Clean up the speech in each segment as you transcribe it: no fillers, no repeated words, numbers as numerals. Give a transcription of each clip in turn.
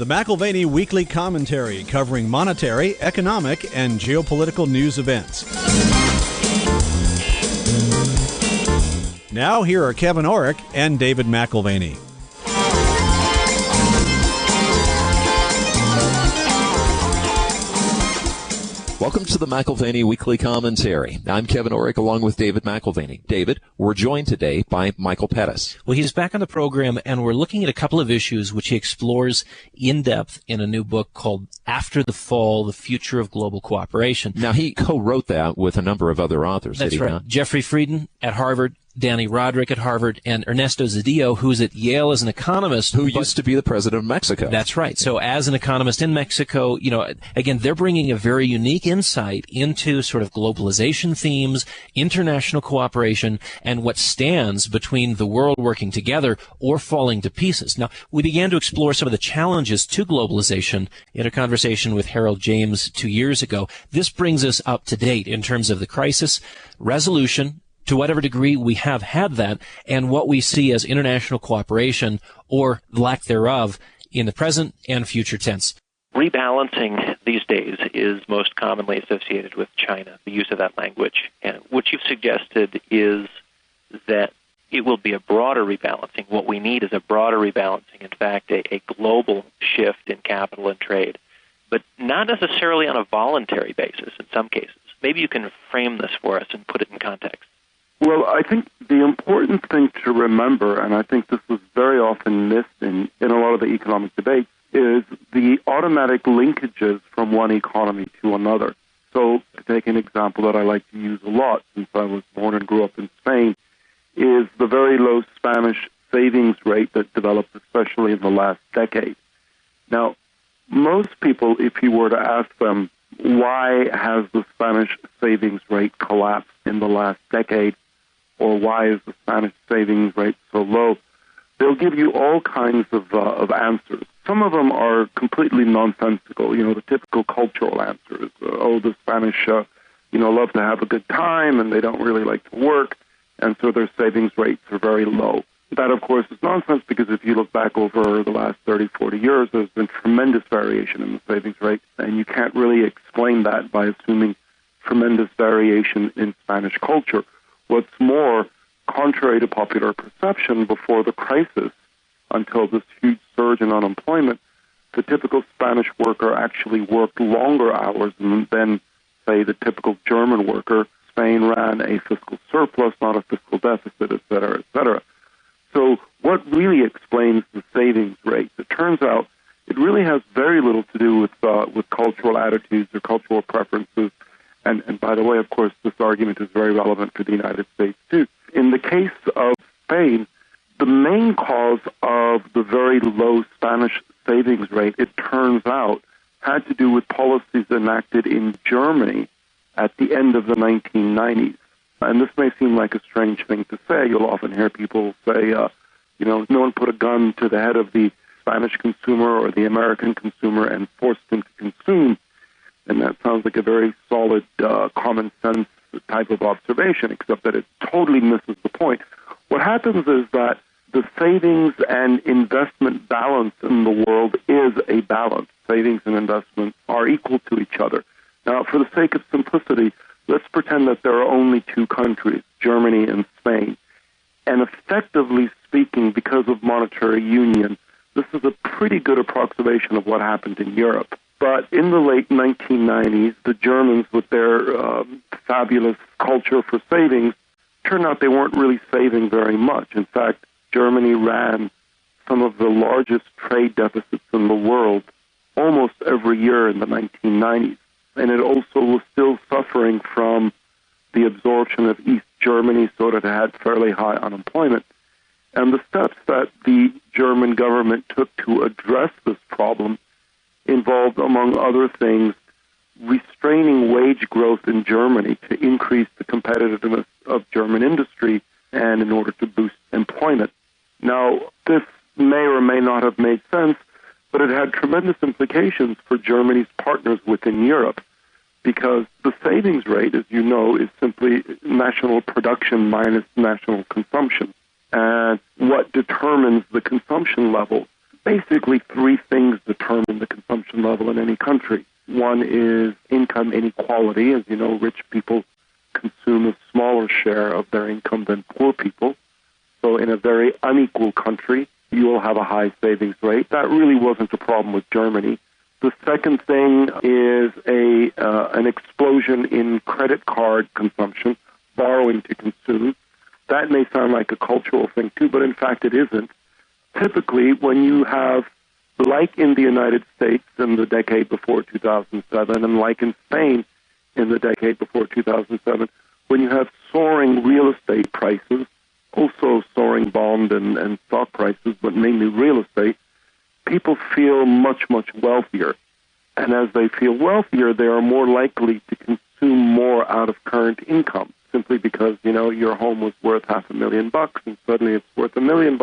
The McAlvany Weekly Commentary, covering monetary, economic, and geopolitical news events. Now, here are Kevin Orrick and David McAlvany. Welcome to the McAlvany Weekly Commentary. I'm Kevin Orrick along with David McAlvany. David, we're joined today by Michael Pettis. Well, he's back on the program, and we're looking at a couple of issues which he explores in depth in a new book called After the Fall, The Future of Global Cooperation. Now, he co-wrote that with a number of other authors, That's did he right. not? Jeffrey Frieden at Harvard, Danny Roderick at Harvard, and Ernesto Zedillo, who's at Yale as an economist. Who used to be the president of Mexico. That's right. So as an economist in Mexico, again, they're bringing a very unique insight into sort of globalization themes, international cooperation, and what stands between the world working together or falling to pieces. Now, we began to explore some of the challenges to globalization in a conversation with Harold James 2 years ago. This brings us up to date in terms of the crisis, resolution, to whatever degree we have had that, and what we see as international cooperation or lack thereof in the present and future tense. Rebalancing these days is most commonly associated with China, the use of that language. And what you've suggested is that it will be a broader rebalancing. What we need is a broader rebalancing, in fact, a global shift in capital and trade, but not necessarily on a voluntary basis in some cases. Maybe you can frame this for us and put it in context. Well, I think the important thing to remember, and I think this was very often missed in a lot of the economic debates, is the automatic linkages from one economy to another. So to take an example that I like to use a lot since I was born and grew up in Spain, is the very low Spanish savings rate that developed especially in the last decade. Now, most people, if you were to ask them, why has the Spanish savings rate collapsed in the last decade, or why is the Spanish savings rate so low, they'll give you all kinds of answers. Some of them are completely nonsensical, the typical cultural answers. The Spanish, love to have a good time, and they don't really like to work, and so their savings rates are very low. That, of course, is nonsense, because if you look back over the last 30, 40 years, there's been tremendous variation in the savings rate, and you can't really explain that by assuming tremendous variation in Spanish culture. What's more, contrary to popular perception, before the crisis, until this huge surge in unemployment, the typical Spanish worker actually worked longer hours than, say, the typical German worker. Spain ran a fiscal surplus, not a fiscal deficit, et cetera, et cetera. So what really explains the savings rate? It turns out it really has very little to do with cultural attitudes or cultural preferences. And by the way, of course, this argument is very relevant for the United States, too. In the case of Spain, the main cause of the very low Spanish savings rate, it turns out, had to do with policies enacted in Germany at the end of the 1990s. And this may seem like a strange thing to say. You'll often hear people say, no one put a gun to the head of the Spanish consumer or the American consumer and forced him to consume. And that sounds like a very solid, common sense type of observation, except that it totally misses the point. What happens is that the savings and investment balance in the world is a balance. Savings and investment are equal to each other. Now, for the sake of simplicity, let's pretend that there are only two countries, Germany and Spain. And effectively speaking, because of monetary union, this is a pretty good approximation of what happened in Europe. But in the late 1990s, the Germans, with their fabulous culture for savings, turned out they weren't really saving very much. In fact, Germany ran some of the largest trade deficits in the world almost every year in the 1990s. And it also was still suffering from the absorption of East Germany, so that it had fairly high unemployment. And the steps that the German government took to address this problem involved, among other things, restraining wage growth in Germany to increase the competitiveness of German industry and in order to boost employment. Now, this may or may not have made sense, but it had tremendous implications for Germany's partners within Europe, because the savings rate, as you know, is simply national production minus national consumption. And what determines the consumption level basically three things determine the consumption level in any country. One is income inequality. As you know, rich people consume a smaller share of their income than poor people. So in a very unequal country, you will have a high savings rate. That really wasn't a problem with Germany. The second thing is an explosion in credit card consumption, borrowing to consume. That may sound like a cultural thing too, but in fact it isn't. Typically, when you have, like in the United States in the decade before 2007, and like in Spain in the decade before 2007, when you have soaring real estate prices, also soaring bond and stock prices, but mainly real estate, people feel much, much wealthier. And as they feel wealthier, they are more likely to consume more out of current income, simply because, you know, your home was worth $500,000 and suddenly it's worth $1 million.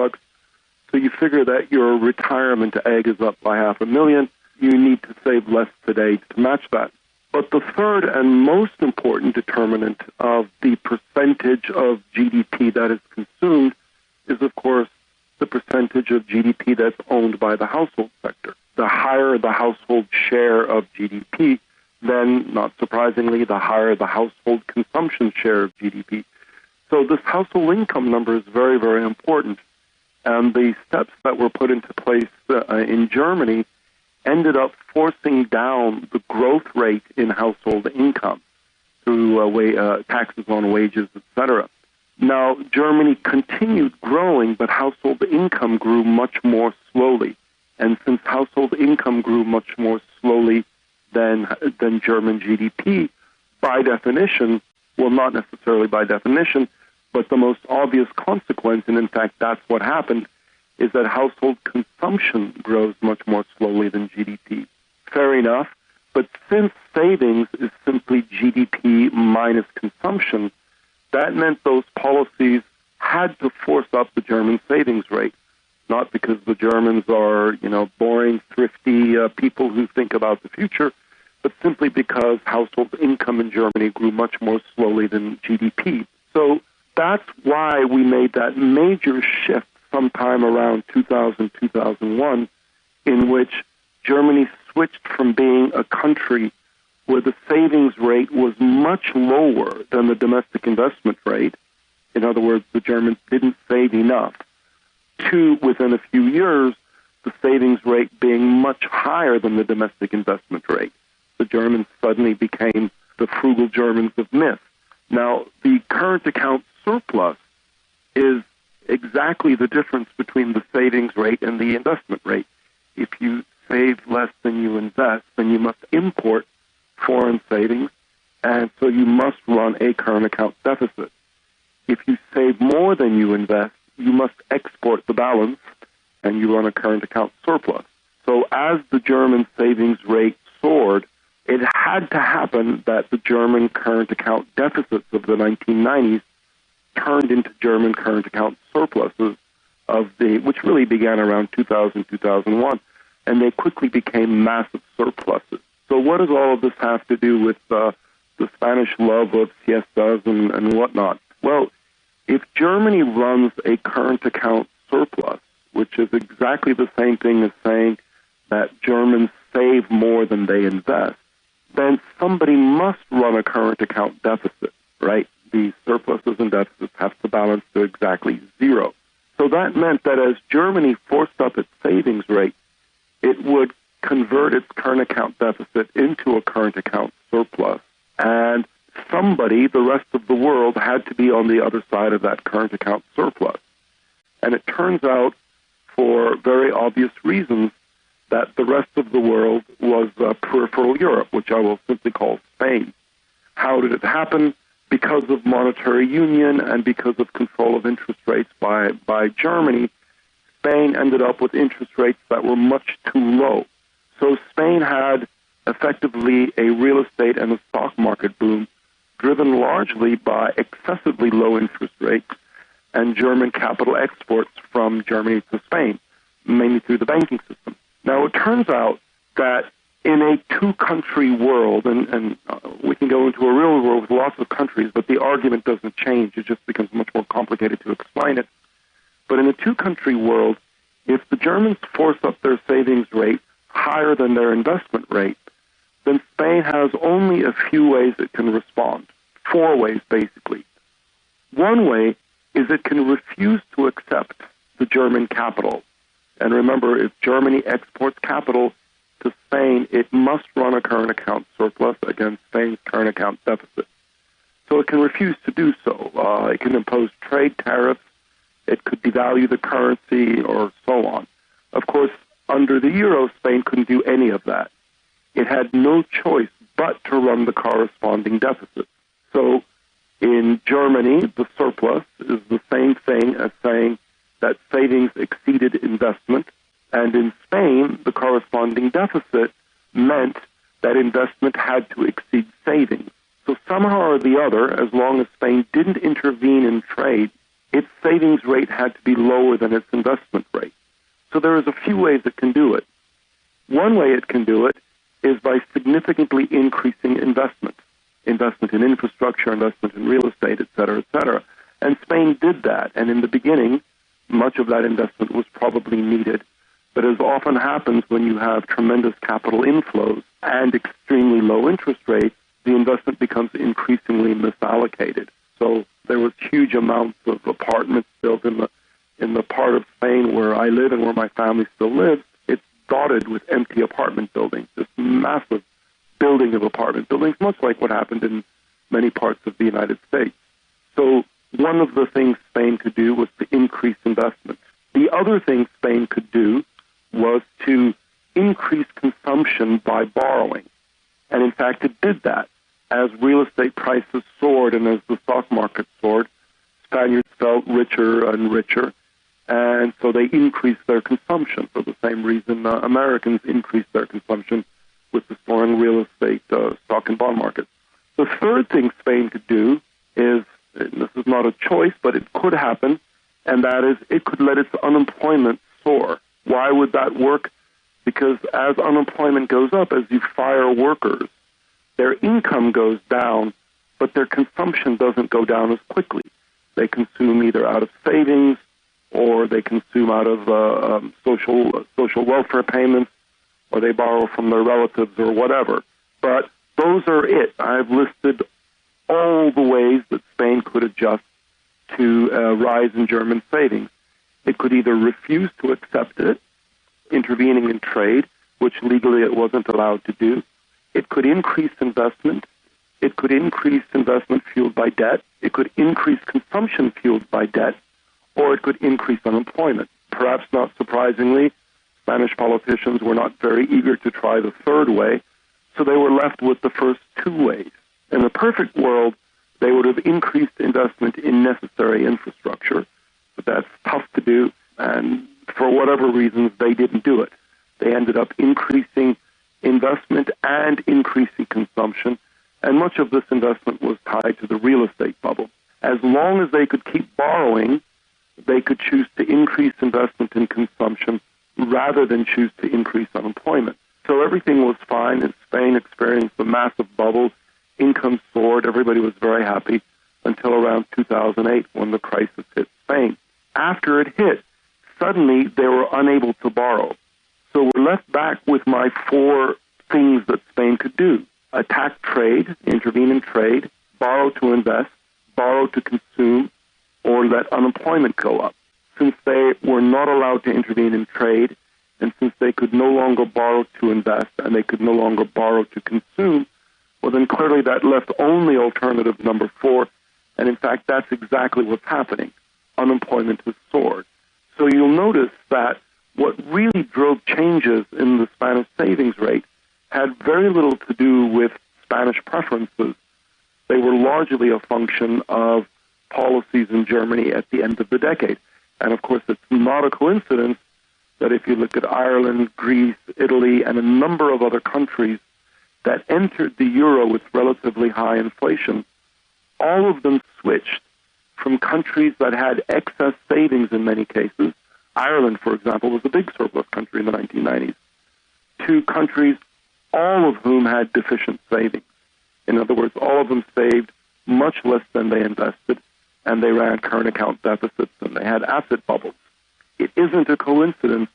So you figure that your retirement egg is up by $500,000. You need to save less today to match that. But the third and most important determinant of the percentage of GDP that is consumed is, of course, the percentage of GDP that's owned by the household sector. The higher the household share of GDP, then, not surprisingly, the higher the household consumption share of GDP. So this household income number is very, very important. And the steps that were put into place in Germany ended up forcing down the growth rate in household income through taxes on wages, etc. Now, Germany continued growing, but household income grew much more slowly. And since household income grew much more slowly than German GDP, by definition, well, not necessarily by definition, but the most obvious consequence, and in fact that's what happened, is that household consumption grows much more slowly than GDP. Fair enough, but since savings is simply GDP minus consumption, that meant those policies had to force up the German savings rate, not because the Germans are, you know, boring, thrifty people who think about the future, but simply because household income in Germany grew much more slowly than GDP. So that's why we made that major shift sometime around 2000, 2001, in which Germany switched from being a country where the savings rate was much lower than the domestic investment rate. In other words, the Germans didn't save enough, to, within a few years, the savings rate being much higher than the domestic investment rate. The Germans suddenly became the frugal Germans of myth. Now, the current account surplus is exactly the difference between the savings rate and the investment rate. If you save less than you invest, then you must import foreign savings, and so you must run a current account deficit. If you save more than you invest, you must export the balance, and you run a current account surplus. So as the German savings rate soared, it had to happen that the German current account deficits of the 1990s turned into German current account surpluses which really began around 2000, 2001, and they quickly became massive surpluses. So what does all of this have to do with the Spanish love of siestas and whatnot? Well, if Germany runs a current account surplus, which is exactly the same thing as saying that Germans save more than they invest, then somebody must run a current account deficit, right? The surpluses and deficits have to balance to exactly zero. So that meant that as Germany forced up its savings rate, it would convert its current account deficit into a current account surplus. And somebody, the rest of the world, had to be on the other side of that current account surplus. And it turns out, for very obvious reasons, that the rest of the world was peripheral Europe, which I will simply call Spain. How did it happen? Because of monetary union and because of control of interest rates by Germany, Spain ended up with interest rates that were much too low. So Spain had effectively a real estate and a stock market boom driven largely by excessively low interest rates and German capital exports from Germany to Spain, mainly through the banking system. Now, it turns out that in a two-country world, and we can go into a real world with lots of countries, but the argument doesn't change. It just becomes much more complicated to explain it. But in a two-country world, if the Germans Germans force up their savings rate higher than their investment rate, then Spain has only a few ways it can respond. 4 ways, basically. One way is it can refuse to accept the German capital. And remember, if Germany exports capital to Spain, it must run a current account surplus against Spain's current account deficit. So it can refuse to do so. It can impose trade tariffs. It could devalue the currency or so on. Of course, under the euro, Spain couldn't do any of that. It had no choice but to run the corresponding deficit. So in Germany, the surplus is the same thing as saying that savings exceeded investment. And in Spain, the corresponding deficit meant that investment had to exceed savings. So somehow or the other, as long as Spain didn't intervene in trade, its savings rate had to be lower than its investment rate. So there is a few ways it can do it. One way it can do it is by significantly increasing investment in infrastructure, investment in real estate, et cetera, et cetera. And Spain did that. And in the beginning, much of that investment was probably needed. But as often happens when you have tremendous capital inflows and extremely low interest rates, the investment becomes increasingly misallocated. So there was huge amounts of apartments built in the part of Spain where I live and where my family still lives. It's dotted with empty apartment buildings, this massive building of apartment buildings, much like what happened in many parts of the United States. So one of the things Spain could do was to increase investment. The other thing Spain could do was to increase consumption by borrowing. And in fact, it did that. As real estate prices soared and as the stock market soared, Spaniards felt richer and richer, and so they increased their consumption for the same reason Americans increased their consumption with the soaring real estate stock and bond market. The third thing Spain could do is, and this is not a choice, but it could happen, and that is it could let its unemployment soar. Why would that work? Because as unemployment goes up, as you fire workers, their income goes down, but their consumption doesn't go down as quickly. They consume either out of savings or they consume out of social welfare payments, or they borrow from their relatives or whatever. But those are it. I've listed all the ways that Spain could adjust to a rise in German savings. It could either refuse to accept it, intervening in trade, which legally it wasn't allowed to do. It could increase investment. It could increase investment fueled by debt. It could increase consumption fueled by debt, or it could increase unemployment. Perhaps not surprisingly, Spanish politicians were not very eager to try the third way, so they were left with the first 2 ways. In a perfect world, they would have increased investment in necessary infrastructure, but that's tough to do, and for whatever reasons, they didn't do it. They ended up increasing investment and increasing consumption, and much of this investment was tied to the real estate bubble. As long as they could keep borrowing, they could choose to increase investment and consumption rather than choose to increase unemployment. So everything was fine, and Spain experienced a massive bubble. Income soared. Everybody was very happy until around 2008 when the crisis hit Spain. After it hit, suddenly they were unable to borrow. So we're left back with my 4 things that Spain could do. Attack trade, intervene in trade, borrow to invest, borrow to consume, or let unemployment go up. Since they were not allowed to intervene in trade, and since they could no longer borrow to invest and they could no longer borrow to consume, well, then clearly that left only alternative number 4, and in fact that's exactly what's happening. Unemployment has soared. So you'll notice that what really drove changes in the Spanish savings rate had very little to do with Spanish preferences. They were largely a function of policies in Germany at the end of the decade. And of course, it's not a coincidence that if you look at Ireland, Greece, Italy, and a number of other countries that entered the euro with relatively high inflation, all of them switched from countries that had excess savings in many cases. Ireland, for example, was a big surplus country in the 1990s, to countries, all of whom had deficient savings. In other words, all of them saved much less than they invested, and they ran current account deficits, and they had asset bubbles. It isn't a coincidence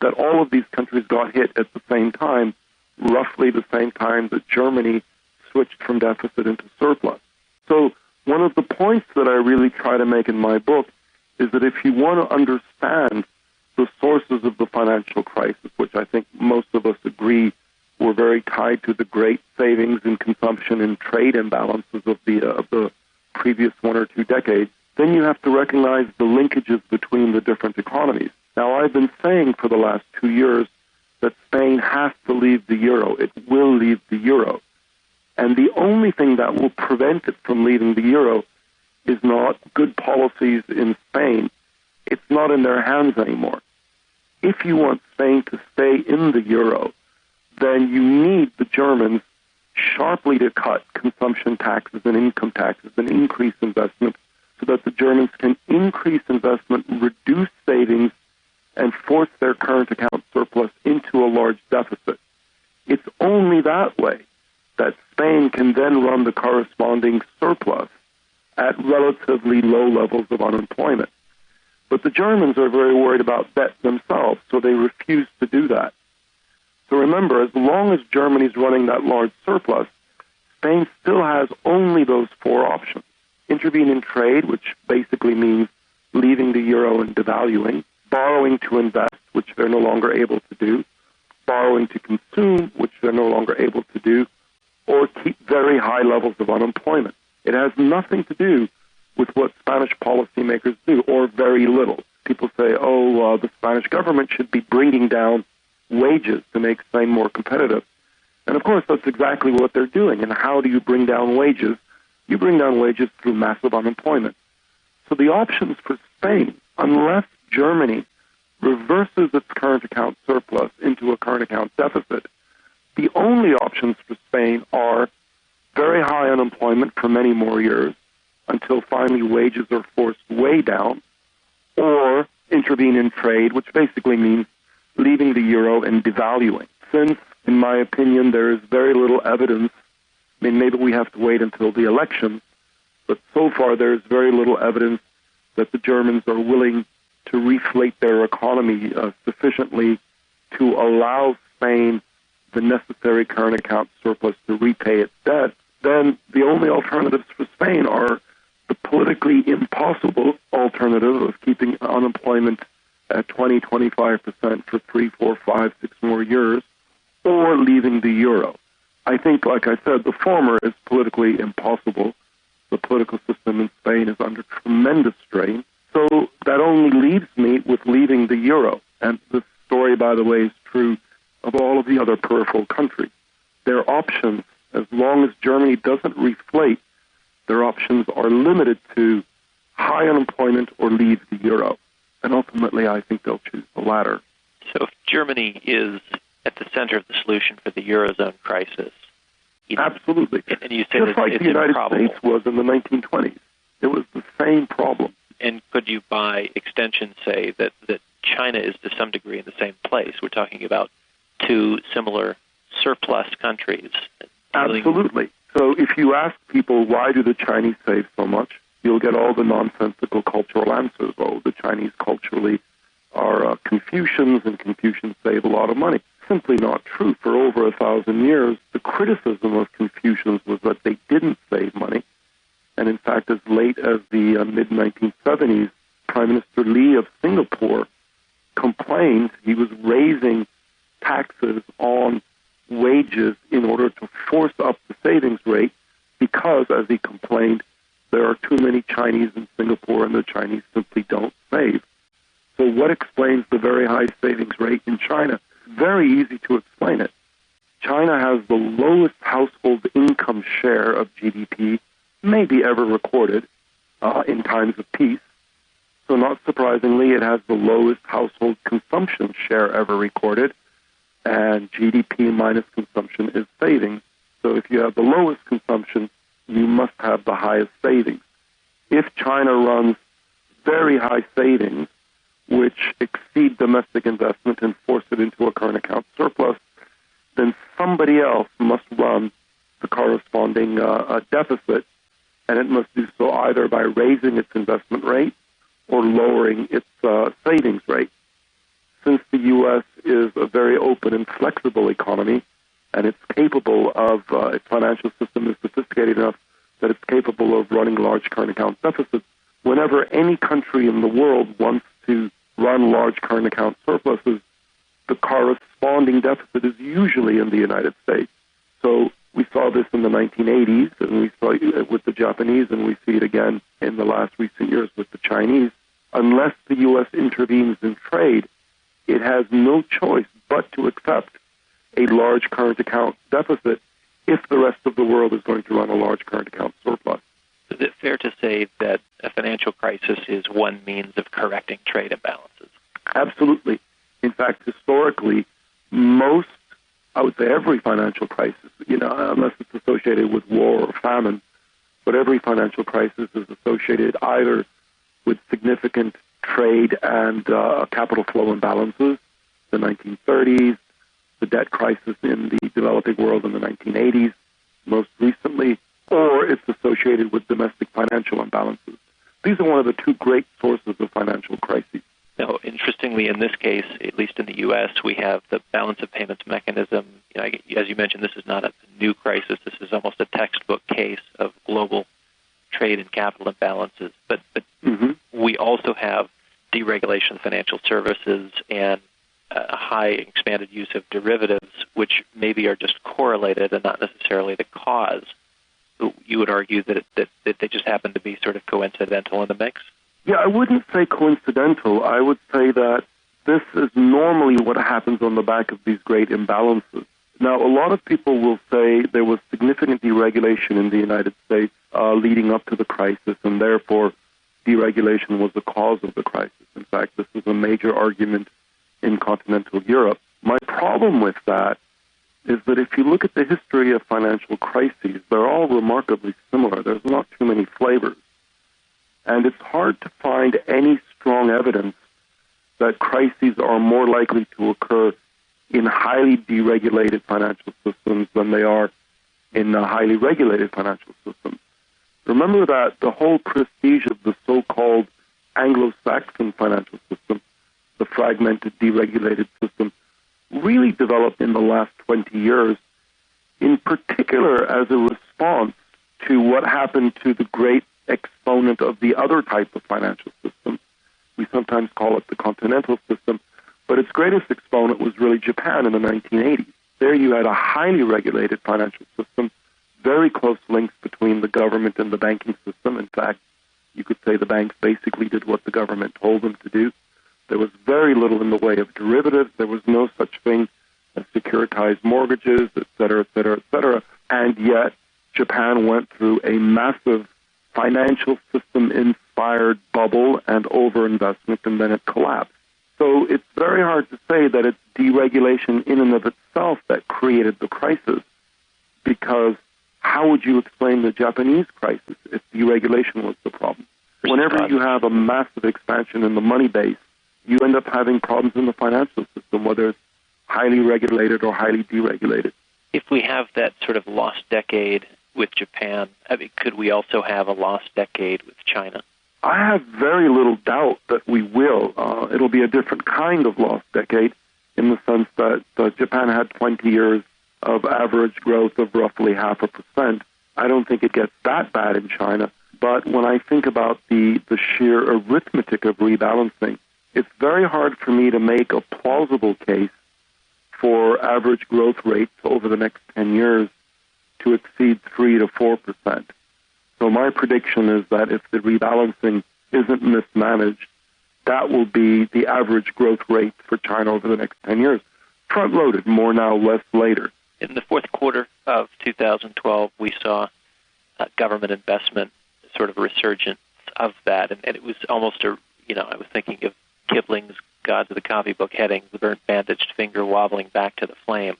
that all of these countries got hit at the same time, roughly the same time that Germany switched from deficit into surplus. So one of the points that I really try to make in my book is that if you want to understand the sources of the financial crisis, which I think most of us agree were very tied to the great savings and consumption and trade imbalances of the previous 1 or 2 decades, then you have to recognize the linkages between the different economies. Now, I've been saying for the last 2 years that Spain has to leave the euro. It will leave the euro. And the only thing that will prevent it from leaving the euro is not good policies in Spain. It's not in their hands anymore. If you want Spain to stay in the euro, then you need the Germans sharply to cut consumption taxes and income taxes and increase investment so that the Germans can increase investment, reduce savings, and force their current account surplus into a large deficit. It's only that way that Spain can then run the corresponding surplus at relatively low levels of unemployment. But the Germans are very worried about debt themselves, so they refuse to do that. So remember, as long as Germany's running that large surplus, Spain still has only those 4 options. Intervene in trade, which basically means leaving the euro and devaluing, borrowing to invest, which they're no longer able to do, borrowing to consume, which they're no longer able to do, or keep very high levels of unemployment. It has nothing to do with what Spanish policymakers do, or very little. People say, the Spanish government should be bringing down wages to make Spain more competitive. And of course, that's exactly what they're doing. And how do you bring down wages? You bring down wages through massive unemployment. So the options for Spain, unless Germany reverses its current account surplus into a current account deficit, the only options for Spain are very high unemployment for many more years until finally wages are forced way down, or intervene in trade, which basically means leaving the euro and devaluing. Since, in my opinion, there is very little evidence, maybe we have to wait until the election, but so far there is very little evidence that the Germans are willing to reflate their economy sufficiently to allow Spain the necessary current account surplus to repay its debt. Then the only alternatives for Spain are the politically impossible alternative of keeping unemployment at 20-25% for 3, 4, 5, 6 more years, or leaving the euro. I think, like I said, the former is politically impossible. The political system in Spain is under tremendous strain. So that only leaves me with leaving the euro. And this story, by the way, is true of all of the other peripheral countries. Their options, as long as Germany doesn't reflate, their options are limited to high unemployment or leave the euro. And ultimately, I think they'll choose the latter. So if Germany is at the center of the solution for the Eurozone crisis... Absolutely. And you say just that like it's the United improbable. States was in the 1920s. It was the same problem. And could you, by extension, say that China is to some degree in the same place? We're talking about 2 similar surplus countries. Absolutely. So if you ask people, why do the Chinese save so much, you'll get all the nonsensical cultural answers. Oh, the Chinese culturally are Confucians, and Confucians save a lot of money. Simply not true. For over 1,000 years, the criticism of Confucians was that they didn't save money. And in fact, as late as the mid-1970s, Prime Minister Lee of Singapore complained he was raising taxes on wages in order to force up the savings rate because, as he complained, there are too many Chinese in Singapore and the Chinese simply don't save. So what explains the very high savings rate in China? Very easy to explain it. China has the lowest household income share of GDP maybe ever recorded in times of peace. So not surprisingly, it has the lowest household consumption share ever recorded, and GDP minus consumption is savings. So if you have the lowest consumption, you must have the highest savings. If China runs very high savings, which exceed domestic investment and force it into a current account surplus, then somebody else must run the corresponding deficit, and it must do so either by raising its investment rate or lowering its savings rate. since the U.S. is a very open and flexible economy, and it's capable of, its financial system is sophisticated enough that it's capable of running large current account deficits, whenever any country in the world wants to run large current account surpluses, the corresponding deficit is usually in the United States. So we saw this in the 1980s, and we saw it with the Japanese, and we see it again in the last recent years with the Chinese. Unless the U.S. intervenes in trade, it has no choice but to accept a large current account deficit if the rest of the world is going to run a large current account surplus. Is it fair to say that a financial crisis is one means of correcting trade imbalances? Absolutely. In fact, historically, most, I would say every financial crisis, unless it's associated with war or famine, but every financial crisis is associated either with significant trade and capital flow imbalances, the 1930s, the debt crisis in the developing world in the 1980s, most recently, or it's associated with domestic financial imbalances. These are one of the two great sources of financial crises. Now, interestingly, in this case, at least in the U.S., we have the balance of payments mechanism. As you mentioned, this is not a new crisis. This is almost a textbook case of global trade and capital imbalances. But we also have deregulation of financial services and a high expanded use of derivatives, which maybe are just correlated and not necessarily the cause. You would argue that they just happen to be sort of coincidental in the mix? Yeah, I wouldn't say coincidental. I would say that this is normally what happens on the back of these great imbalances. Now, a lot of people will say there was significant deregulation in the United States leading up to the crisis, and therefore deregulation was the cause of the crisis. In fact, this is a major argument in continental Europe. My problem with that is that if you look at the history of financial crises, they're all remarkably similar. There's not too many flavors. And it's hard to find any strong evidence that crises are more likely to occur in highly deregulated financial systems than they are in highly regulated financial systems. Remember that the whole prestige of the so-called Anglo-Saxon financial system, the fragmented, deregulated system, really developed in the last 20 years, in particular as a response to what happened to the great exponent of the other type of financial system. We sometimes call it the Continental System, but its greatest exponent was really Japan in the 1980s. There you had a highly regulated financial system, very close links between the government and the banking system. In fact, you could say the banks basically did what the government told them to do. There was very little in the way of derivatives. There was no such thing as securitized mortgages, et cetera, et cetera, et cetera. And yet, Japan went through a massive financial system-inspired bubble and overinvestment, and then it collapsed. So it's very hard to say that it's deregulation in and of itself that created the crisis, because how would you explain the Japanese crisis if deregulation was the problem? Whenever you have a massive expansion in the money base, you end up having problems in the financial system, whether it's highly regulated or highly deregulated. If we have that sort of lost decade with Japan, could we also have a lost decade with China? I have very little doubt that we will. It'll be a different kind of lost decade in the sense that Japan had 20 years of average growth of roughly 0.5%. I don't think it gets that bad in China. But when I think about the sheer arithmetic of rebalancing, it's very hard for me to make a plausible case for average growth rates over the next 10 years to exceed 3 to 4%. So my prediction is that if the rebalancing isn't mismanaged, that will be the average growth rate for China over the next 10 years. Front-loaded, more now, less later. In the fourth quarter of 2012, we saw government investment, sort of a resurgence of that, and it was almost I was thinking of Kipling's Gods of the Copybook heading, the burnt bandaged finger wobbling back to the flame.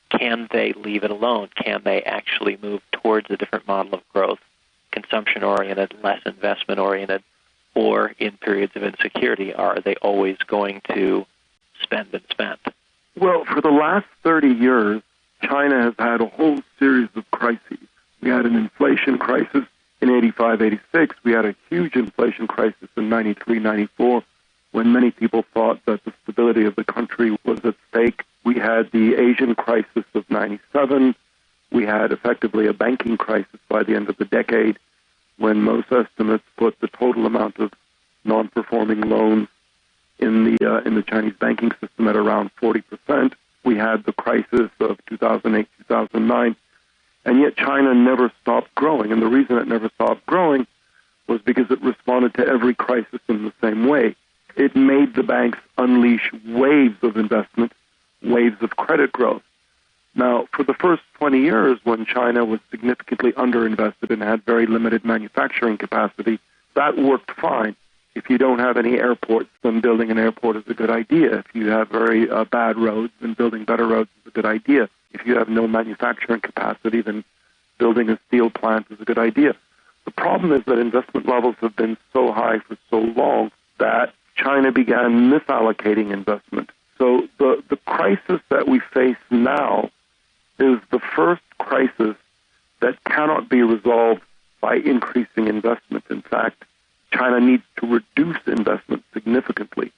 Can they leave it alone? Can they actually move towards a different model of growth, consumption-oriented, less investment-oriented, or in periods of insecurity, are they always going to spend and spend? Well, for the last 30 years, China has had a whole series of crises. We had an inflation crisis in 85, 86. We had a huge inflation crisis in 93, 94, when many people thought that the stability of the country wake, we had the Asian crisis of 97. We had effectively a banking crisis by the end of the decade, when most estimates put the total amount of non-performing loans in the Chinese banking system at around 40%. We had the crisis of 2008, 2009, and yet China never stopped growing. And the reason it never stopped growing was because it responded to every crisis in the same way. It made the banks unleash waves of investment, waves of credit growth. Now, for the first 20 years, when China was significantly underinvested and had very limited manufacturing capacity, that worked fine. If you don't have any airports, then building an airport is a good idea. If you have very bad roads, then building better roads is a good idea. If you have no manufacturing capacity, then building a steel plant is a good idea. The problem is that investment levels have been so high for so long that China began misallocating investment. So the crisis that we face now is the first crisis that cannot be resolved by increasing investment. In fact, China needs to reduce investment significantly.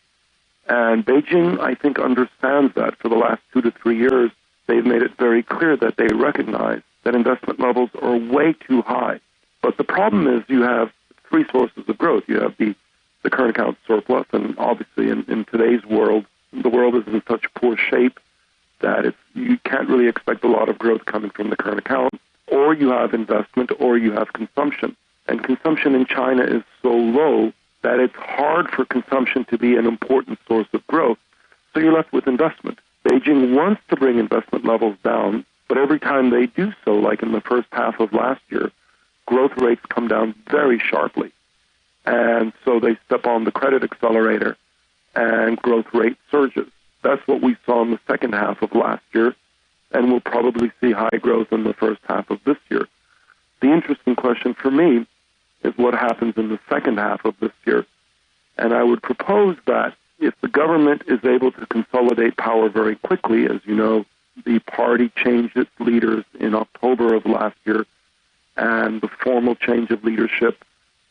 And Beijing, I think, understands that. For the last 2 to 3 years, they've made it very clear that they recognize that investment levels are way too high. But the problem is you have three sources of growth. You have the current account surplus, and obviously in today's world, the world is in such poor shape that you can't really expect a lot of growth coming from the current account. Or you have investment, or you have consumption. And consumption in China is so low that it's hard for consumption to be an important source of growth. So you're left with investment. Beijing wants to bring investment levels down, but every time they do so, like in the first half of last year, growth rates come down very sharply. And so they step on the credit accelerator and growth rate surges. That's what we saw in the second half of last year, and we'll probably see high growth in the first half of this year. The interesting question for me is what happens in the second half of this year. And I would propose that if the government is able to consolidate power very quickly, as you know, the party changed its leaders in October of last year, and the formal change of leadership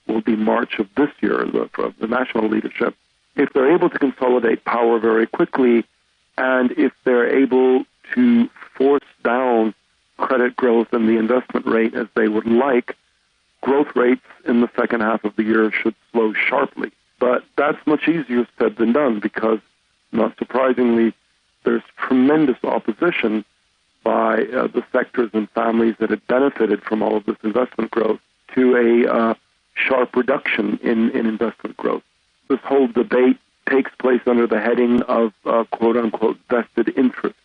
will be March of this year, the national leadership. If they're able to consolidate power very quickly, and if they're able to force down credit growth and the investment rate as they would like, growth rates in the second half of the year should slow sharply. But that's much easier said than done because, not surprisingly, there's tremendous opposition by the sectors and families that had benefited from all of this investment growth to a sharp reduction in investment growth. This whole debate takes place under the heading of quote-unquote vested interests.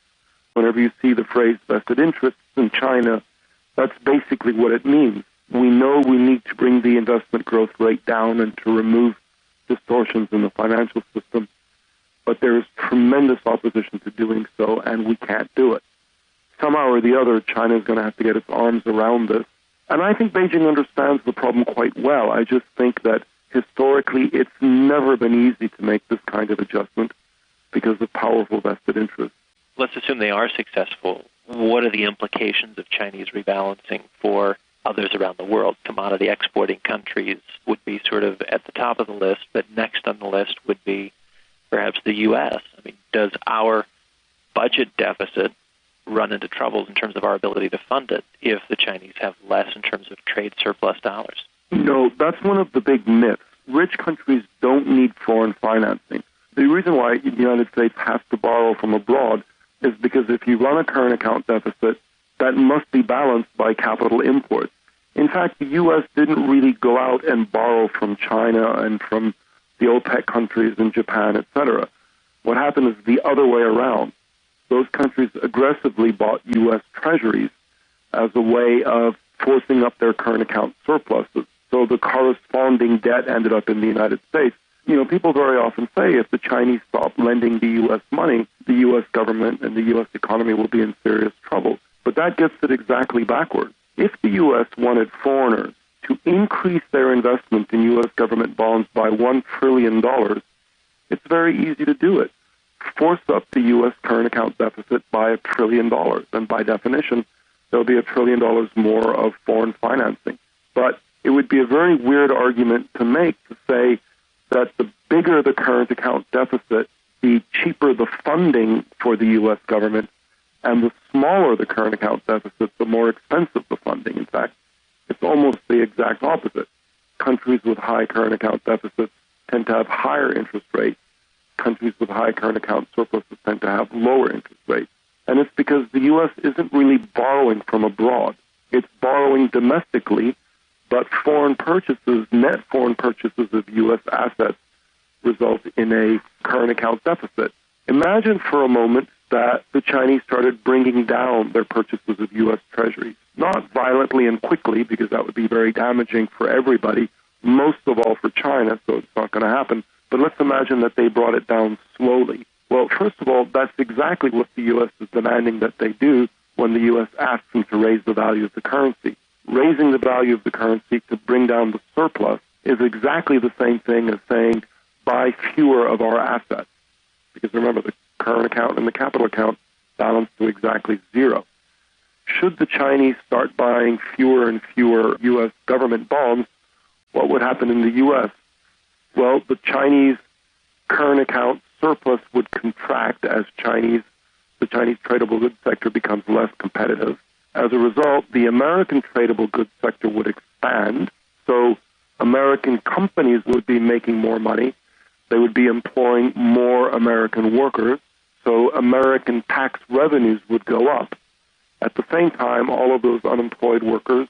Whenever you see the phrase vested interests in China, that's basically what it means. We know we need to bring the investment growth rate down and to remove distortions in the financial system, but there is tremendous opposition to doing so, and we can't do it. Somehow or the other, China is going to have to get its arms around this. And I think Beijing understands the problem quite well. I just think that historically it's never been easy to make this kind of adjustment because of powerful vested interests. Let's assume they are successful. What are the implications of Chinese rebalancing for others around the world? Commodity exporting countries would be sort of at the top of the list, but next on the list would be perhaps the U.S. I mean, does our budget deficit run into troubles in terms of our ability to fund it if the Chinese have less in terms of trade surplus dollars? No, that's one of the big myths. Rich countries don't need foreign financing. The reason why the United States has to borrow from abroad is because if you run a current account deficit, that must be balanced by capital imports. In fact, the U.S. didn't really go out and borrow from China and from the OPEC countries and Japan, etc. What happened is the other way around. Those countries aggressively bought U.S. treasuries as a way of forcing up their current account surpluses. So the corresponding debt ended up in the United States. You know, people very often say if the Chinese stop lending the U.S. money, the U.S. government and the U.S. economy will be in serious trouble. But that gets it exactly backwards. If the U.S. wanted foreigners to increase their investment in U.S. government bonds by $1 trillion, it's very easy to do it. Force up the U.S. current account deficit by $1 trillion, and by definition, there'll be $1 trillion more of foreign financing. But it would be a very weird argument to make to say that the bigger the current account deficit, the cheaper the funding for the U.S. government, and the smaller the current account deficit, the more expensive the funding. In fact, it's almost the exact opposite. Countries with high current account deficits tend to have higher interest rates. Countries with high current account surpluses tend to have lower interest rates. And it's because the U.S. isn't really borrowing from abroad. It's borrowing domestically, but foreign purchases, net foreign purchases of U.S. assets result in a current account deficit. Imagine for a moment that the Chinese started bringing down their purchases of U.S. treasuries. Not violently and quickly, because that would be very damaging for everybody, most of all for China, so it's not going to happen. But let's imagine that they brought it down slowly. Well, first of all, that's exactly what the U.S. is demanding that they do when the U.S. asks them to raise the value of the currency. Raising the value of the currency to bring down the surplus is exactly the same thing as saying, buy fewer of our assets. Because remember, the current account and the capital account balance to exactly zero. Should the Chinese start buying fewer and fewer U.S. government bonds, what would happen in the U.S.? Well, the Chinese current account surplus would contract as the Chinese tradable goods sector becomes less competitive. As a result, the American tradable goods sector would expand, so American companies would be making more money. They would be employing more American workers, so American tax revenues would go up. At the same time, all of those unemployed workers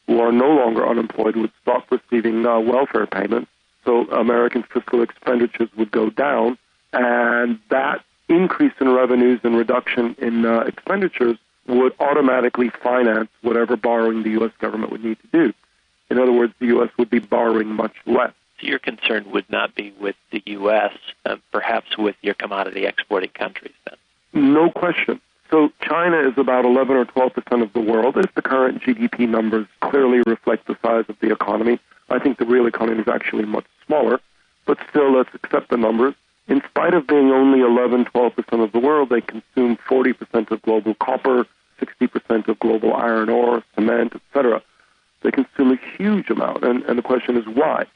who are no longer unemployed would stop receiving welfare payments, so American fiscal expenditures would go down, and that increase in revenues and reduction in expenditures would automatically finance whatever borrowing the U.S. government would need to do. In other words, the U.S. would be borrowing much less. So your concern would not be with the U.S., perhaps with your commodity exporting countries then? No question. So China is about 11 or 12% of the world. If the current GDP numbers clearly reflect the size of the economy, I think the real economy is actually much smaller. But still, let's accept the numbers. In spite of being only 11, 12% of the world, they consume 40% of global copper, 60% of global iron ore, cement, etc. They consume a huge amount. And the question is why?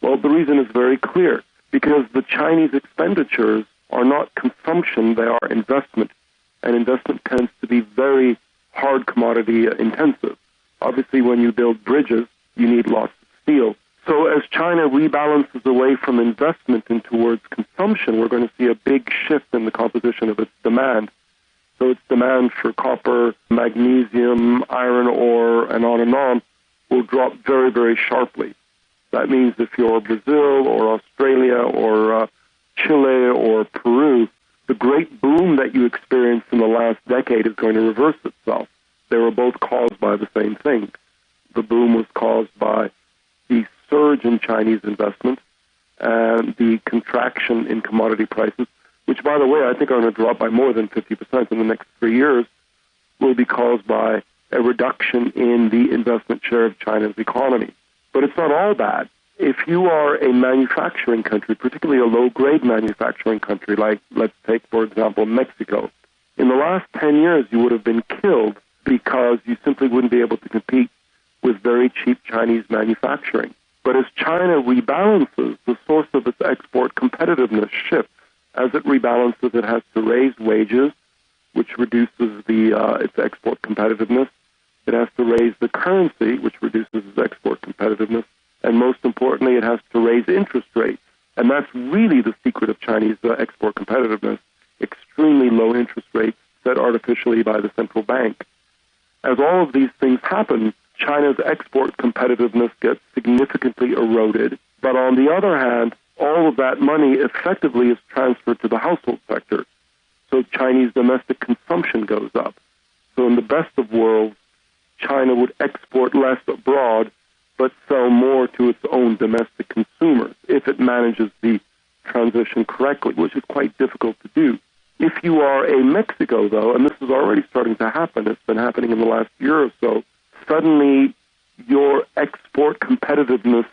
Well, the reason is very clear. Because the Chinese expenditures are not consumption, they are investment. And investment tends to be very hard commodity intensive. Obviously, when you build bridges, you need lots of steel. So as China rebalances away from investment and towards consumption, we're going to see a big shift in the composition of its demand. So its demand for copper, magnesium, iron ore, and on will drop very, very sharply. That means if you're Brazil or Australia or Chile or Peru, the great boom that you experienced in the last decade is going to reverse itself. They were both caused by the same thing. The boom was caused by the surge in Chinese investment and the contraction in commodity prices, which, by the way, I think are going to drop by more than 50% in the next 3 years, will be caused by a reduction in the investment share of China's economy. But it's not all bad. If you are a manufacturing country, particularly a low-grade manufacturing country, like, let's take, for example, Mexico, in the last 10 years you would have been killed because you simply wouldn't be able to compete with very cheap Chinese manufacturing. But as China rebalances, the source of its export competitiveness shifts. As it rebalances, it has to raise wages, which reduces its export competitiveness. It has to raise the currency, which reduces its export competitiveness. And most importantly, it has to raise interest rates. And that's really the secret of Chinese export competitiveness, extremely low interest rates set artificially by the central bank. As all of these things happen, China's export competitiveness gets significantly eroded. But on the other hand, all of that money effectively is transferred to the household sector. So Chinese domestic consumption goes up. So in the best of worlds, China would export less abroad, but sell more to its own domestic consumers if it manages the transition correctly, which is quite difficult to do. If you are a Mexico, though, and this is already starting to happen, it's been happening in the last year or so, suddenly your export competitiveness,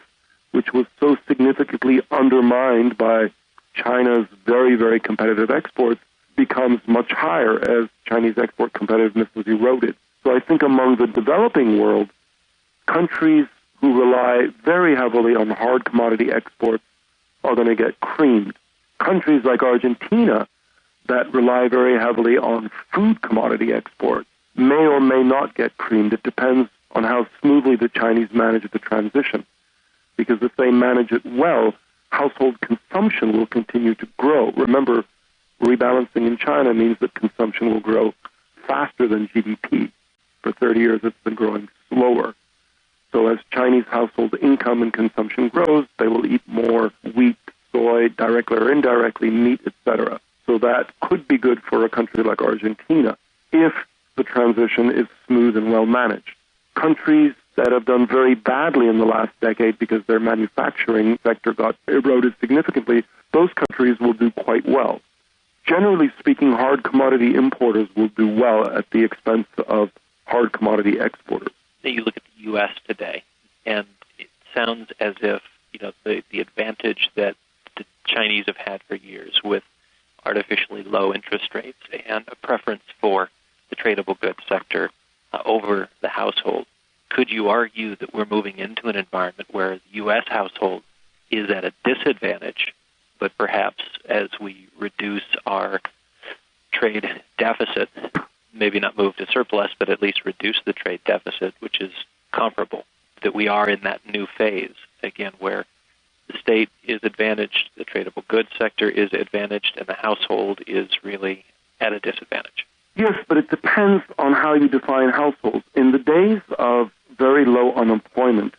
which was so significantly undermined by China's very, very competitive exports, becomes much higher as Chinese export competitiveness is eroded. So I think among the developing world, countries who rely very heavily on hard commodity exports are going to get creamed. Countries like Argentina, that rely very heavily on food commodity exports may or may not get creamed. It depends on how smoothly the Chinese manage the transition. Because if they manage it well, household consumption will continue to grow. Remember, rebalancing in China means that consumption will grow faster than GDP. For 30 years, it's been growing slower. So as Chinese household income and consumption grows, they will eat more wheat, soy, directly or indirectly, meat, etc. So that could be good for a country like Argentina if the transition is smooth and well managed. Countries that have done very badly in the last decade because their manufacturing sector got eroded significantly, those countries will do quite well. Generally speaking, hard commodity importers will do well at the expense of hard commodity exporters. You look at the U.S. today, and it sounds as if the advantage that the Chinese have had for years with artificially low interest rates and a preference for the tradable goods sector over the household. Could you argue that we're moving into an environment where the U.S. household is at a disadvantage, but perhaps as we reduce our trade deficit, maybe not move to surplus, but at least reduce the trade deficit, which is comparable, that we are in that new phase, again, where the state is advantaged, the tradable goods sector is advantaged, and the household is really at a disadvantage? Yes, but it depends on how you define households. In the days of very low unemployment,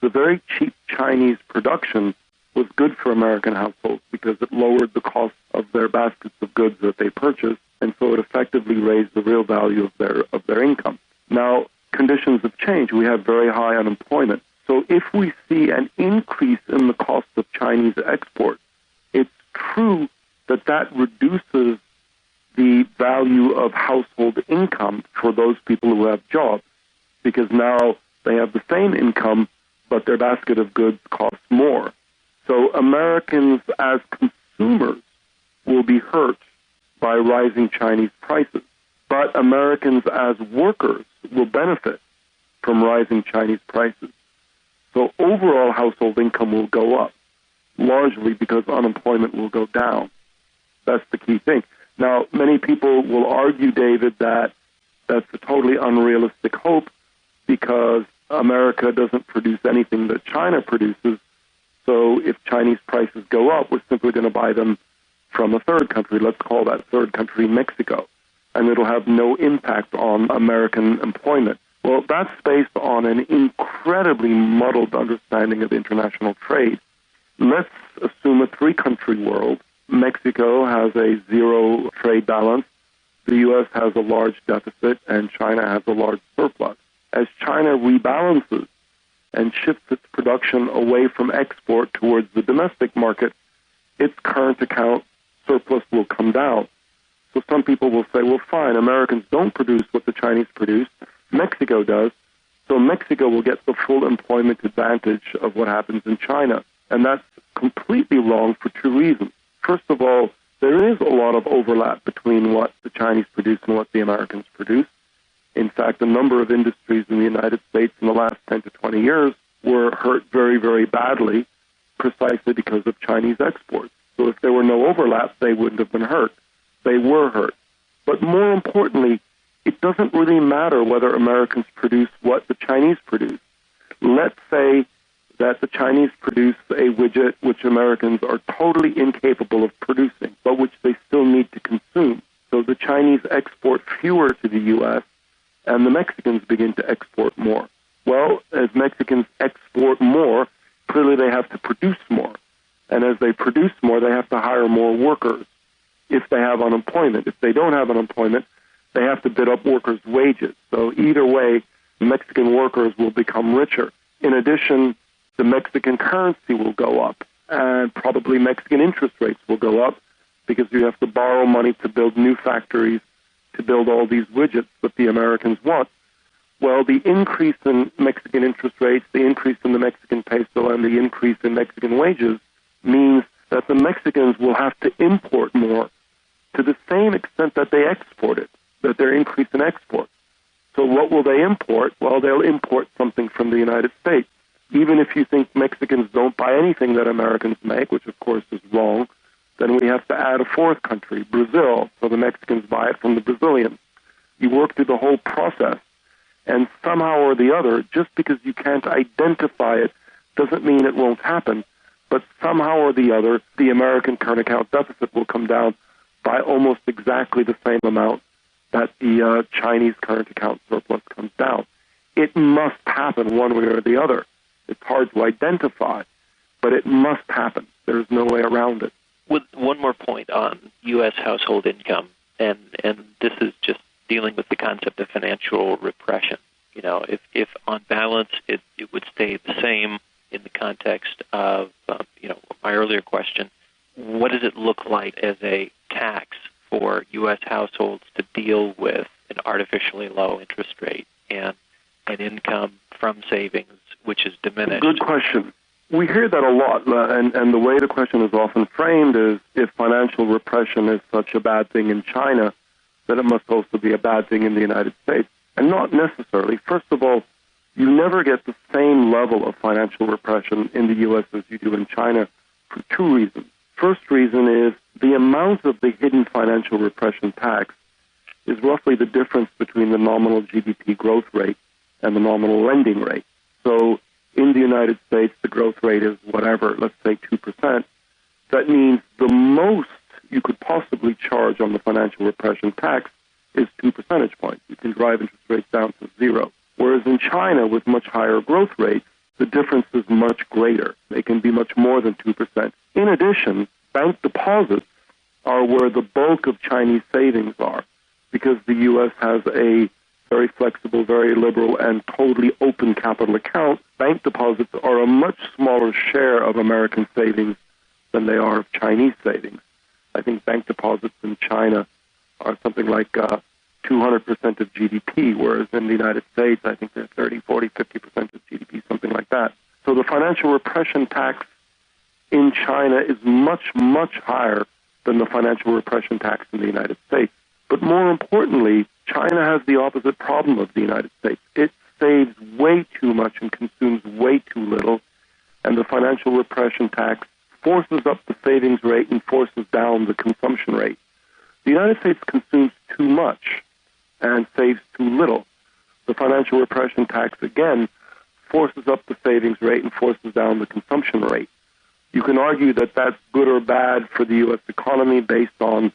the very cheap Chinese production was good for American households because it lowered the cost of their baskets of goods that they purchased, and so it effectively raised the real value of their income. Now, conditions have changed. We have very high unemployment. So if we see an increase in the cost of Chinese exports, it's true that reduces the value of household income for those people who have jobs, because now they have the same income, but their basket of goods costs more. So Americans as consumers will be hurt by rising Chinese prices, but Americans as workers will benefit from rising Chinese prices. So overall household income will go up, largely because unemployment will go down. That's the key thing. Now, many people will argue, David, that that's a totally unrealistic hope because America doesn't produce anything that China produces. So if Chinese prices go up, we're simply going to buy them from a third country. Let's call that third country Mexico. And it'll have no impact on American employment. Well, that's based on an incredibly muddled understanding of international trade. Let's assume a three-country world. Mexico has a zero trade balance, the U.S. has a large deficit, and China has a large surplus. As China rebalances and shifts its production away from export towards the domestic market, its current account surplus will come down. So some people will say, well, fine, Americans don't produce what the Chinese produce, Mexico does, so Mexico will get the full employment advantage of what happens in China. And that's completely wrong for two reasons. First of all, there is a lot of overlap between what the Chinese produce and what the Americans produce. In fact, a number of industries in the United States in the last 10 to 20 years were hurt very, very badly precisely because of Chinese exports. So if there were no overlap, they wouldn't have been hurt. They were hurt. But more importantly, it doesn't really matter whether Americans produce what the Chinese produce. Let's say that the Chinese produce a widget which Americans are totally incapable of producing, but which they still need to consume. So the Chinese export fewer to the U.S., and the Mexicans begin to export more. Well, as Mexicans export more, clearly they have to produce more. And as they produce more, they have to hire more workers if they have unemployment. If they don't have unemployment, they have to bid up workers' wages. So either way, Mexican workers will become richer. In addition, the Mexican currency will go up, and probably Mexican interest rates will go up because you have to borrow money to build new factories, to build all these widgets that the Americans want. Well, the increase in Mexican interest rates, the increase in the Mexican peso, and the increase in Mexican wages means that the Mexicans will have to import more to the same extent that they export it, that they're increasing export. So what will they import? Well, they'll import something from the United States. Even if you think Mexicans don't buy anything that Americans make, which of course is wrong, Then we have to add a fourth country, Brazil, so the Mexicans buy it from the Brazilians. You work through the whole process, and somehow or the other, just because you can't identify it doesn't mean it won't happen, but somehow or the other, the American current account deficit will come down by almost exactly the same amount that the Chinese current account surplus comes down. It must happen one way or the other. It's hard to identify, but it must happen. There's no way around it. With one more point on U.S. household income, and this is just dealing with the concept of financial repression. You know, if on balance it would stay the same in the context of, my earlier question, what does it look like as a tax for U.S. households to deal with an artificially low interest rate and an income from savings which is diminished? Good question. We hear that a lot, and the way the question is often framed is if financial repression is such a bad thing in China, then it must also be a bad thing in the United States. And not necessarily. First of all, you never get the same level of financial repression in the U.S. as you do in China for two reasons. First reason is the amount of the hidden financial repression tax is roughly the difference between the nominal GDP growth rate and the nominal lending rate. So in the United States, the growth rate is whatever, let's say 2%. That means the most you could possibly charge on the financial repression tax is 2 percentage points. You can drive interest rates down to zero. Whereas in China, with much higher growth rates, the difference is much greater. They can be much more than 2%. In addition, bank deposits are where the bulk of Chinese savings are, because the U.S. has a very flexible, very liberal, and totally open capital account. Bank deposits are a much smaller share of American savings than they are of Chinese savings. I think bank deposits in China are something like 200% of GDP, whereas in the United States, I think they're 30, 40, 50% of GDP, something like that. So the financial repression tax in China is much, much higher than the financial repression tax in the United States. But more importantly, China has the opposite problem of the United States. It saves way too much and consumes way too little, and the financial repression tax forces up the savings rate and forces down the consumption rate. The United States consumes too much and saves too little. The financial repression tax, again, forces up the savings rate and forces down the consumption rate. You can argue that that's good or bad for the U.S. economy based on,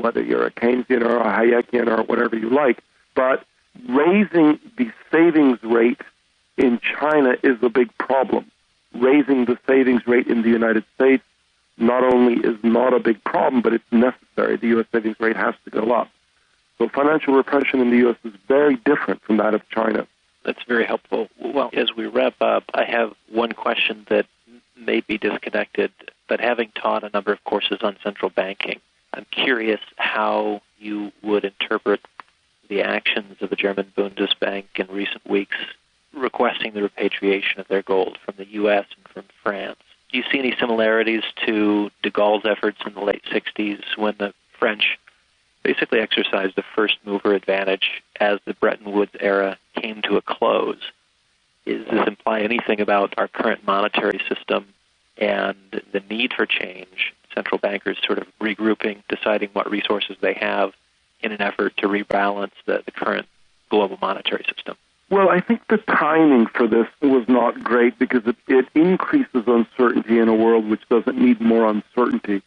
whether you're a Keynesian or a Hayekian or whatever you like, but raising the savings rate in China is a big problem. Raising the savings rate in the United States not only is not a big problem, but it's necessary. The U.S. savings rate has to go up. So financial repression in the U.S. is very different from that of China. That's very helpful. Well, as we wrap up, I have one question that may be disconnected, but having taught a number of courses on central banking, I'm curious how you would interpret the actions of the German Bundesbank in recent weeks requesting the repatriation of their gold from the U.S. and from France. Do you see any similarities to de Gaulle's efforts in the late 60s when the French basically exercised the first-mover advantage as the Bretton Woods era came to a close? Does this imply anything about our current monetary system and the need for change, central bankers sort of regrouping, deciding what resources they have in an effort to rebalance the current global monetary system? Well, I think the timing for this was not great because it increases uncertainty in a world which doesn't need more uncertainty.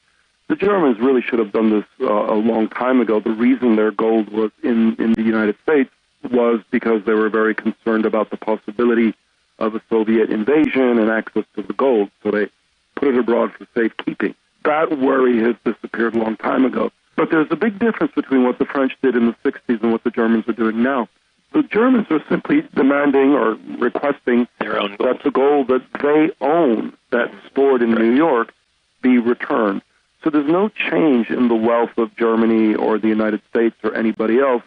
The Germans really should have done this a long time ago. The reason their gold was in the United States was because they were very concerned about the possibility of a Soviet invasion and access to the gold, so they put it abroad for safekeeping. That worry has disappeared a long time ago. But there's a big difference between what the French did in the 60s and what the Germans are doing now. The Germans are simply demanding or requesting their own gold. That the gold that they own, that's stored in New York, be returned. So there's no change in the wealth of Germany or the United States or anybody else.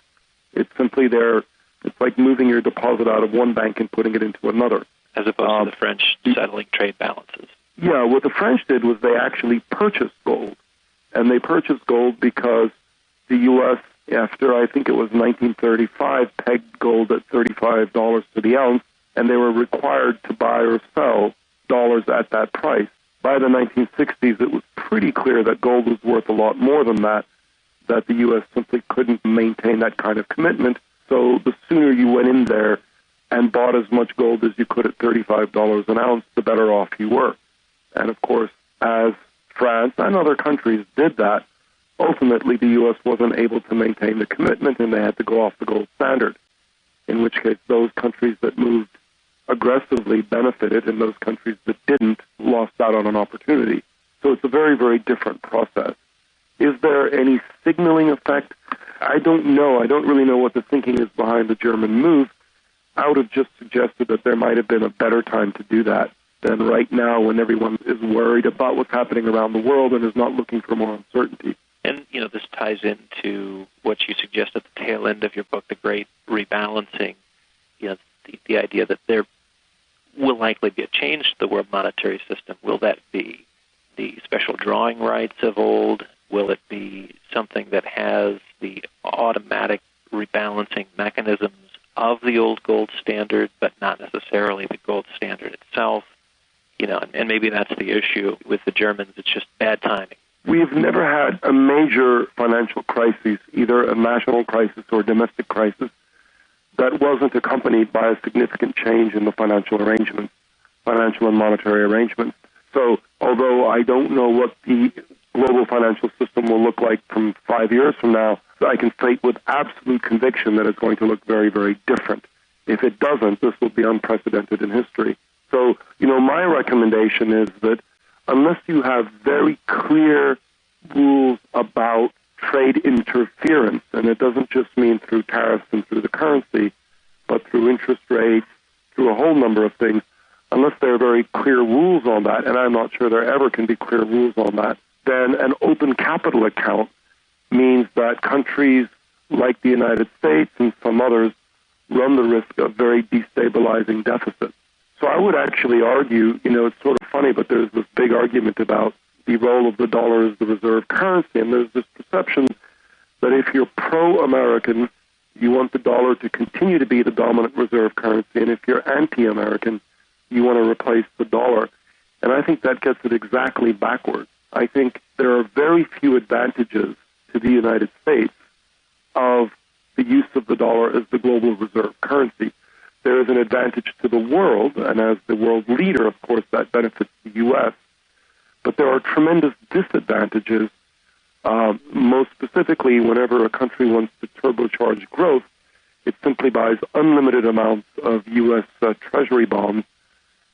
It's simply it's like moving your deposit out of one bank and putting it into another. As opposed to the French settling trade balances. Yeah, what the French did was they actually purchased gold. And they purchased gold because the U.S., after I think it was 1935, pegged gold at $35 to the ounce, and they were required to buy or sell dollars at that price. by the 1960s, it was pretty clear that gold was worth a lot more than that the U.S. simply couldn't maintain that kind of commitment. So the sooner you went in there and bought as much gold as you could at $35 an ounce, the better off you were. And of course, as France and other countries did that, ultimately the U.S. wasn't able to maintain the commitment and they had to go off the gold standard, in which case those countries that moved aggressively benefited and those countries that didn't lost out on an opportunity. So it's a very, very different process. Is there any signaling effect? I don't know. I don't really know what the thinking is behind the German move. I would have just suggested that there might have been a better time to do that than right now when everyone is worried about what's happening around the world and is not looking for more uncertainty. And, this ties into what you suggest at the tail end of your book, The Great Rebalancing, the idea that there will likely be a change to the world monetary system. Will that be the special drawing rights of old? Will it be something that has the automatic rebalancing mechanisms of the old gold standard, but not necessarily the gold standard itself? And maybe that's the issue with the Germans. It's just bad timing. We've never had a major financial crisis, either a national crisis or a domestic crisis, that wasn't accompanied by a significant change in the financial and monetary arrangements. So although I don't know what the global financial system will look like from 5 years from now, I can state with absolute conviction that it's going to look very, very different. If it doesn't, this will be unprecedented in history. So, my recommendation is that unless you have very clear rules about trade interference, and it doesn't just mean through tariffs and through the currency, but through interest rates, through a whole number of things, unless there are very clear rules on that, and I'm not sure there ever can be clear rules on that, then an open capital account means that countries like the United States and some others run the risk of very destabilizing deficits. So I would actually argue, it's sort of funny, but there's this big argument about the role of the dollar as the reserve currency, and there's this perception that if you're pro-American, you want the dollar to continue to be the dominant reserve currency, and if you're anti-American, you want to replace the dollar. And I think that gets it exactly backwards. I think there are very few advantages to the United States of the use of the dollar as the global reserve currency. There is an advantage to the world, and as the world leader, of course, that benefits the U.S., but there are tremendous disadvantages, most specifically whenever a country wants to turbocharge growth, it simply buys unlimited amounts of U.S. Treasury bonds,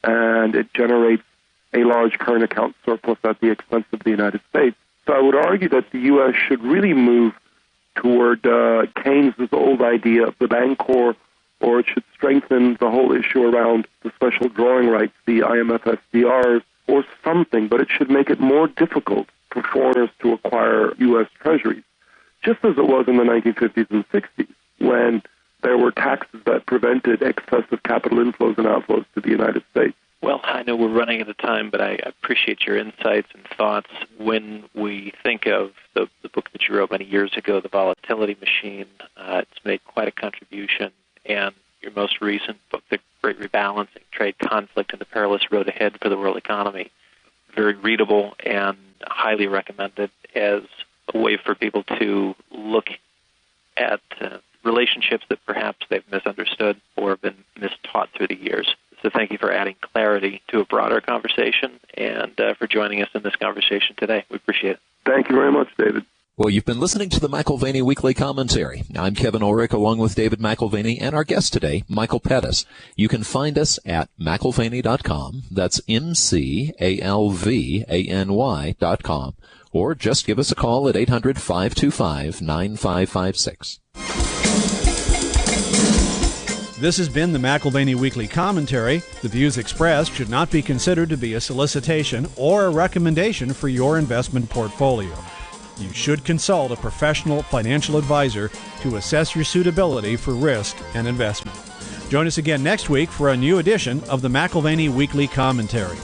and it generates a large current account surplus at the expense of the United States. So I would argue that the U.S. should really move toward Keynes's old idea of the Bancor, or it should strengthen the whole issue around the special drawing rights, the IMF SDRs, or something, but it should make it more difficult for foreigners to acquire U.S. treasuries, just as it was in the 1950s and 60s, when there were taxes that prevented excessive capital inflows and outflows to the United States. Well, I know we're running out of time, but I appreciate your insights and thoughts. When we think of the book that you wrote many years ago, The Volatility Machine, it's made quite a contribution. And your most recent book, The Great Rebalancing, Trade Conflict and the Perilous Road Ahead for the World Economy, very readable and highly recommended as a way for people to look at relationships that perhaps they've misunderstood or been mistaught through the years. So thank you for adding clarity to a broader conversation and for joining us in this conversation today. We appreciate it. Thank you very much, David. Well, you've been listening to the McAlvany Weekly Commentary. I'm Kevin Ulrich, along with David McAlvany and our guest today, Michael Pettis. You can find us at McAlvany.com. That's McAlvany.com. Or just give us a call at 800-525-9556. This has been the McAlvany Weekly Commentary. The views expressed should not be considered to be a solicitation or a recommendation for your investment portfolio. You should consult a professional financial advisor to assess your suitability for risk and investment. Join us again next week for a new edition of the McAlvany Weekly Commentary.